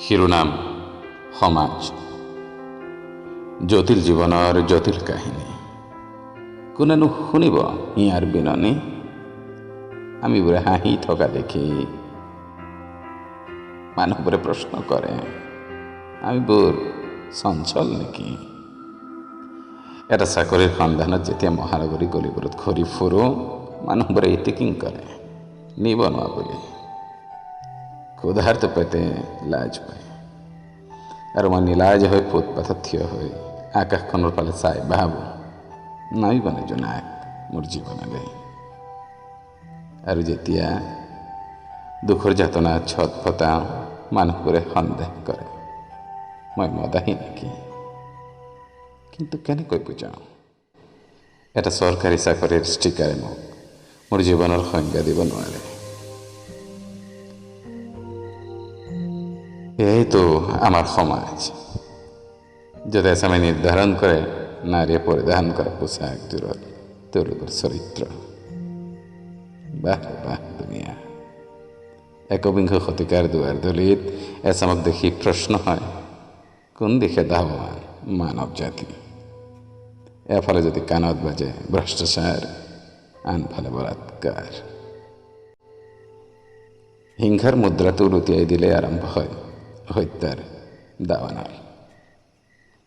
শিৰোনাম সমাজ। জটিল জীৱনৰ জটিল কাহিনী কোনেনো শুনিব ইয়াৰ বিননি। আমিবোৰে হাঁহি থকা দেখি মানুহবোৰে প্ৰশ্ন কৰে, আমিবোৰ চঞ্চল নেকি? এটা চাকৰিৰ সন্ধানত যেতিয়া মহানগৰী গলিবোৰত ঘূৰি ফুৰোঁ, মানুহবোৰে ইটিকিং কৰে নিবনুৱা বুলি। ক্ষুধাৰ্ত পেটে লাজ পায় আৰু মই নিলাজ হৈ ফুটপাথত থিয় হৈ আকাশখনৰ ফালে চাই ভাবোঁ, নাইবনে জোনাক মোৰ জীৱনলৈ। আৰু যেতিয়া দুখৰ যাতনা ছটফটাওঁ, মানুহবোৰে সন্দেহ কৰে মই মদাহী নেকি। কিন্তু কেনেকৈ বুজাওঁ? এটা চৰকাৰী চাকৰিৰ ষ্টিকাৰে মোক মোৰ জীৱনৰ সংজ্ঞা দিব নোৱাৰে। এইটো আমাৰ সমাজ, য'ত এছামে নিৰ্ধাৰণ কৰে নাৰীয়ে পৰিধান কৰা পোচাকযোৰত তেওঁলোকৰ চৰিত্ৰ। বাহ বাহ দুনিয়া। একবিংশ শতিকাৰ দুৱাৰ দলিত এছামক দেখি প্ৰশ্ন হয়, কোন দিশে ধাৱমান মানৱ জাতি? এফালে যদি কাণত বাজে ভ্ৰষ্টাচাৰ, আনফালে বলাৎকাৰ। হিংসাৰ মুদ্ৰাটো লুটিয়াই দিলে আৰম্ভ হয় হত্যাৰ দাৱানল।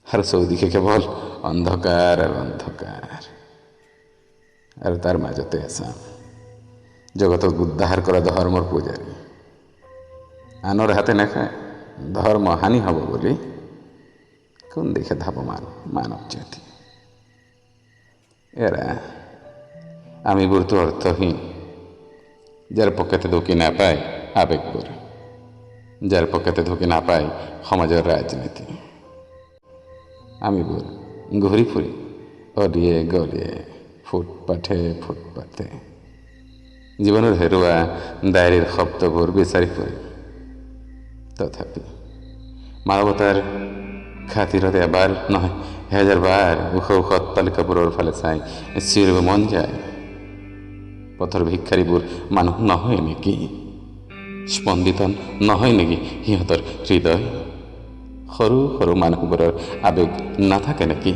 আৰু চৌদিশে কেৱল অন্ধকাৰ আৰু অন্ধকাৰ। আৰু তাৰ মাজতে এছাম, জগতক উদ্ধাৰ কৰা ধৰ্মৰ পূজাৰী। আনৰ হাতে নাখায় ধৰ্ম হানি হ'ব বুলি কোন দিশে ধাৱমান মানৱ জাতি? এৰা আমিবোৰতো অৰ্থহীন, যাৰ পকেটে ঢুকি নাপায় আবেগবোৰ, যাৰ পকেটে ঢুকি নাপায় সমাজৰ ৰাজনীতি। আমিবোৰ ঘূৰি ফুৰি অলিয়ে গলিয়ে ফুটপাথে জীৱনৰ হেৰুৱা ডায়েৰীৰ শব্দবোৰ বিচাৰি ফুৰি। তথাপি মানৱতাৰ খাতিৰত এবাৰ নহয় হেজাৰ বাৰ ওখ ওখ অট্টালিকাবোৰৰ ফালে চাই চিঞৰিব মন যায়, পথৰ ভিক্ষাৰীবোৰ মানুহ নহয় নেকি? স্পন্দিত নহয় নেকি সিহঁতৰ হৃদয়? সৰু সৰু মানুহবোৰৰ আবেগ নাথাকে নেকি?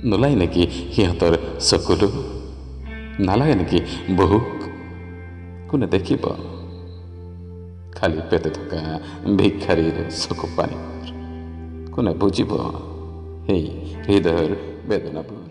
নোলায় নেকি সিহঁতৰ চকুলো? নালাগে নেকি বুক? কোনে দেখিব খালী পেটে থকা ভিক্ষাৰীৰ চকু পানীবোৰ? কোনে বুজিব সেই হৃদয়ৰ বেদনাবোৰ?